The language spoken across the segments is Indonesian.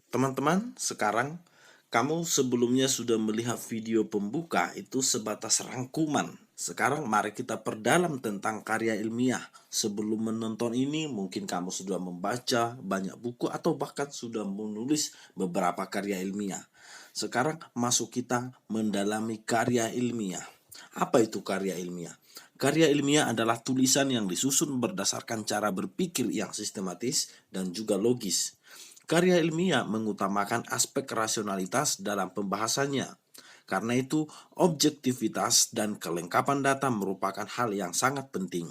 Teman-teman, sekarang kamu sebelumnya sudah melihat video pembuka itu sebatas rangkuman. Sekarang mari kita perdalam tentang karya ilmiah. Sebelum menonton ini mungkin kamu sudah membaca banyak buku atau bahkan sudah menulis beberapa karya ilmiah. Sekarang masuk kita mendalami karya ilmiah. Apa itu karya ilmiah? Karya ilmiah adalah tulisan yang disusun berdasarkan cara berpikir yang sistematis dan juga logis. Karya ilmiah mengutamakan aspek rasionalitas dalam pembahasannya. Karena itu, objektivitas dan kelengkapan data merupakan hal yang sangat penting.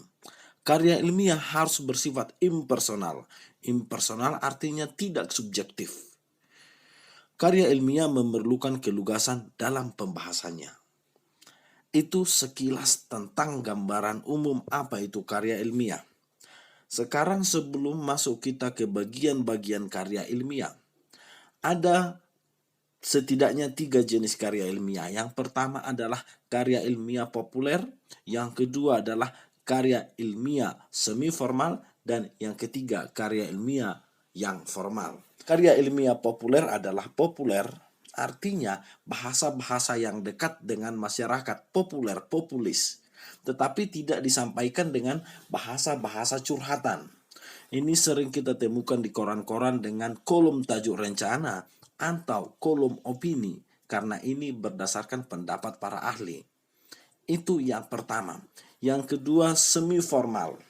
Karya ilmiah harus bersifat impersonal. Impersonal artinya tidak subjektif. Karya ilmiah memerlukan kelugasan dalam pembahasannya. Itu sekilas tentang gambaran umum apa itu karya ilmiah. Sekarang sebelum masuk kita ke bagian-bagian karya ilmiah, ada setidaknya 3 jenis karya ilmiah. Yang pertama adalah karya ilmiah populer, yang kedua adalah karya ilmiah semi formal, dan yang ketiga karya ilmiah yang formal. Karya ilmiah populer adalah populer, artinya bahasa-bahasa yang dekat dengan masyarakat, populer, populis, tetapi tidak disampaikan dengan bahasa-bahasa curhatan. Ini sering kita temukan di koran-koran dengan kolom tajuk rencana atau kolom opini, karena ini berdasarkan pendapat para ahli. Itu yang pertama. Yang kedua, semi formal.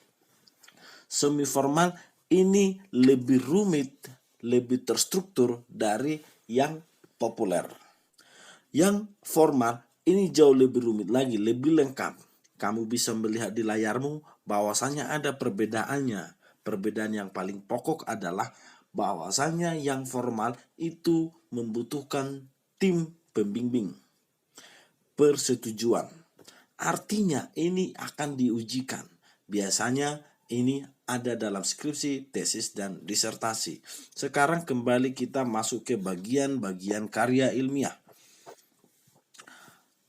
Semi formal ini lebih rumit, lebih terstruktur dari yang populer. Yang formal ini jauh lebih rumit lagi, lebih lengkap. Kamu bisa melihat di layarmu bahwasannya ada perbedaannya. Perbedaan yang paling pokok adalah bahwasannya yang formal itu membutuhkan tim pembimbing, persetujuan. Artinya ini akan diujikan. Biasanya ini ada dalam skripsi, tesis, dan disertasi. Sekarang kembali kita masuk ke bagian-bagian karya ilmiah.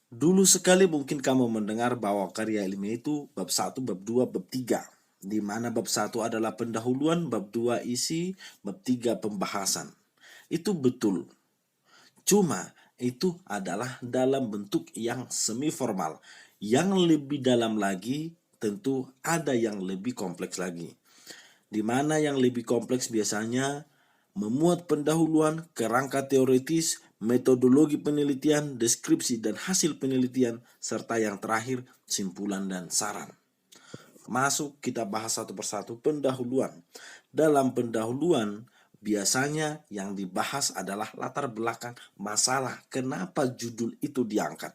Dulu sekali mungkin kamu mendengar bahwa karya ilmiah itu bab 1, bab 2, bab 3. Di mana bab 1 adalah pendahuluan, bab 2 isi, bab 3 pembahasan. Itu betul. Cuma itu adalah dalam bentuk yang semi formal. Yang lebih dalam lagi tentu ada yang lebih kompleks lagi. Di mana yang lebih kompleks biasanya memuat pendahuluan, kerangka teoritis, metodologi penelitian, deskripsi dan hasil penelitian, serta yang terakhir simpulan dan saran. Masuk kita bahas satu persatu. Pendahuluan. Dalam pendahuluan biasanya yang dibahas adalah latar belakang masalah, kenapa judul itu diangkat.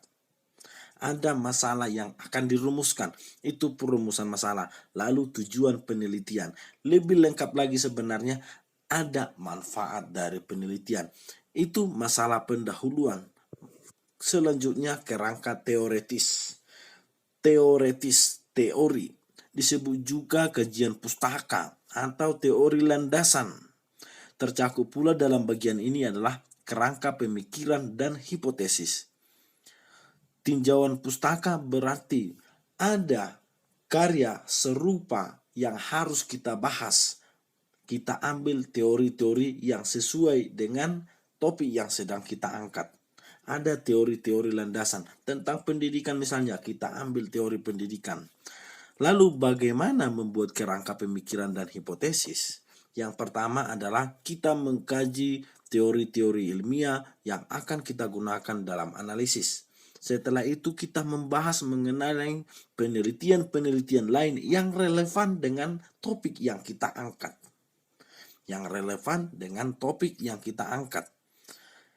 Ada masalah yang akan dirumuskan, itu perumusan masalah. Lalu tujuan penelitian. Lebih lengkap lagi sebenarnya ada manfaat dari penelitian. Itu masalah pendahuluan. Selanjutnya kerangka teoretis. Teori. Disebut juga kajian pustaka atau teori landasan. Tercakup pula dalam bagian ini adalah kerangka pemikiran dan hipotesis. Tinjauan pustaka berarti ada karya serupa yang harus kita bahas. Kita ambil teori-teori yang sesuai dengan topik yang sedang kita angkat. Ada teori-teori landasan tentang pendidikan misalnya, kita ambil teori pendidikan. Lalu bagaimana membuat kerangka pemikiran dan hipotesis? Yang pertama adalah kita mengkaji teori-teori ilmiah yang akan kita gunakan dalam analisis. Setelah itu kita membahas mengenai penelitian-penelitian lain yang relevan dengan topik yang kita angkat.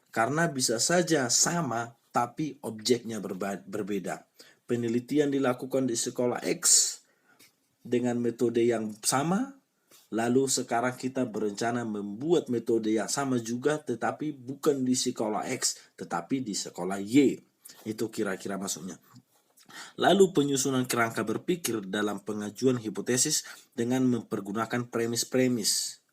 Karena bisa saja sama tapi objeknya berbeda. Penelitian dilakukan di sekolah X dengan metode yang sama, lalu sekarang kita berencana membuat metode yang sama juga tetapi bukan di sekolah X tetapi di sekolah Y. Itu kira-kira maksudnya. Lalu penyusunan kerangka berpikir dalam pengajuan hipotesis dengan mempergunakan premis-premis.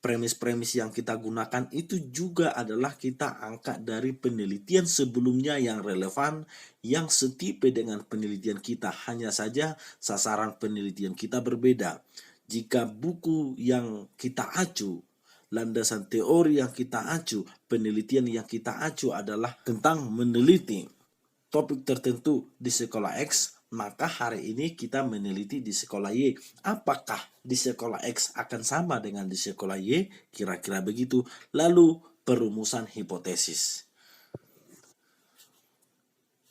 Premis-premis yang kita gunakan itu juga adalah kita angkat dari penelitian sebelumnya yang relevan, yang setipe dengan penelitian kita. Hanya saja sasaran penelitian kita berbeda. Jika buku yang kita acu, landasan teori yang kita acu, penelitian yang kita acu adalah tentang meneliti topik tertentu di sekolah X, maka hari ini kita meneliti di sekolah Y. Apakah di sekolah X akan sama dengan di sekolah Y? Kira-kira begitu. Lalu perumusan hipotesis.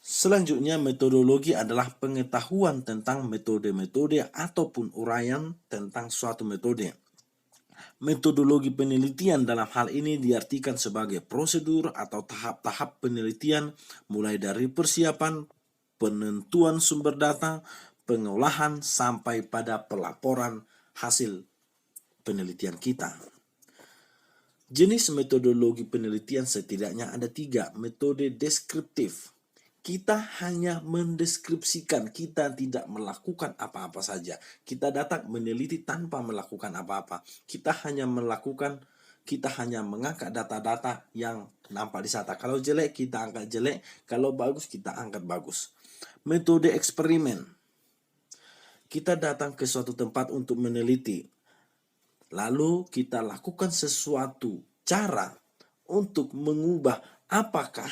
Selanjutnya metodologi adalah pengetahuan tentang metode-metode ataupun uraian tentang suatu metode. Metodologi penelitian dalam hal ini diartikan sebagai prosedur atau tahap-tahap penelitian mulai dari persiapan, penentuan sumber data, pengolahan sampai pada pelaporan hasil penelitian kita. Jenis metodologi penelitian setidaknya ada 3. Metode deskriptif. Kita hanya mendeskripsikan, kita tidak melakukan apa-apa saja. Kita datang meneliti tanpa melakukan apa-apa. Kita hanya mengangkat data-data yang nampak di data. Kalau jelek, kita angkat jelek. Kalau bagus, kita angkat bagus. Metode eksperimen. Kita datang ke suatu tempat untuk meneliti. Lalu kita lakukan sesuatu cara untuk mengubah apakah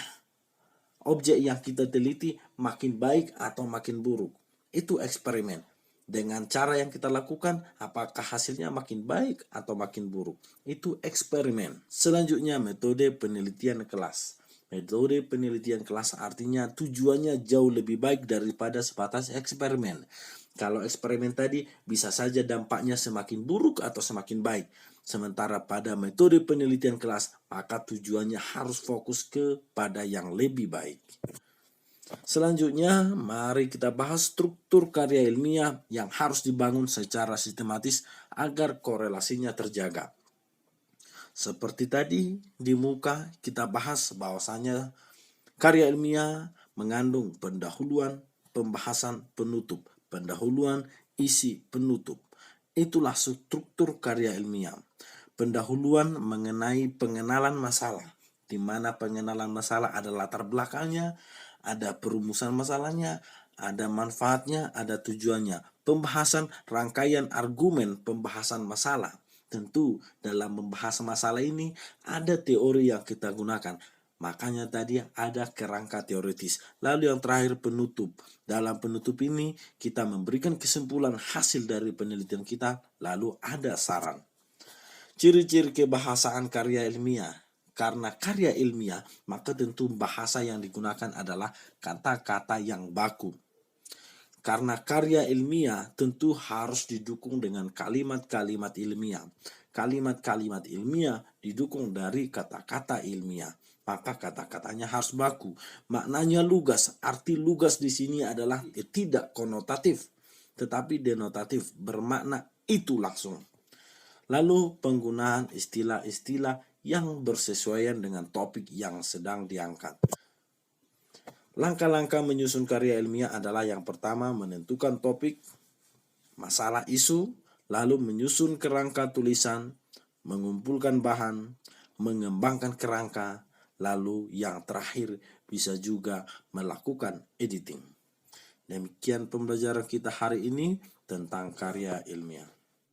objek yang kita teliti makin baik atau makin buruk. Itu eksperimen. Dengan cara yang kita lakukan, apakah hasilnya makin baik atau makin buruk. Itu eksperimen. Selanjutnya metode penelitian kelas. Metode penelitian kelas artinya tujuannya jauh lebih baik daripada sebatas eksperimen. Kalau eksperimen tadi bisa saja dampaknya semakin buruk atau semakin baik. Sementara pada metode penelitian kelas, maka tujuannya harus fokus kepada yang lebih baik. Selanjutnya, mari kita bahas struktur karya ilmiah yang harus dibangun secara sistematis agar korelasinya terjaga. Seperti tadi di muka kita bahas bahwasanya karya ilmiah mengandung pendahuluan, pembahasan, penutup. Pendahuluan, isi, penutup. Itulah struktur karya ilmiah. Pendahuluan mengenai pengenalan masalah, di mana pengenalan masalah ada latar belakangnya, ada perumusan masalahnya, ada manfaatnya, ada tujuannya. Pembahasan rangkaian argumen pembahasan masalah. Tentu dalam membahas masalah ini ada teori yang kita gunakan. Makanya tadi ada kerangka teoritis. Lalu yang terakhir penutup. Dalam penutup ini kita memberikan kesimpulan hasil dari penelitian kita. Lalu ada saran. Ciri-ciri kebahasaan karya ilmiah. Karena karya ilmiah, maka tentu bahasa yang digunakan adalah kata-kata yang baku. Karena karya ilmiah tentu harus didukung dengan kalimat-kalimat ilmiah. Kalimat-kalimat ilmiah didukung dari kata-kata ilmiah. Maka kata-katanya harus baku. Maknanya lugas. Arti lugas di sini adalah tidak konotatif, tetapi denotatif. Bermakna itu langsung. Lalu penggunaan istilah-istilah yang bersesuaian dengan topik yang sedang diangkat. Langkah-langkah menyusun karya ilmiah adalah yang pertama menentukan topik, masalah isu, lalu menyusun kerangka tulisan, mengumpulkan bahan, mengembangkan kerangka, lalu yang terakhir bisa juga melakukan editing. Demikian pembelajaran kita hari ini tentang karya ilmiah.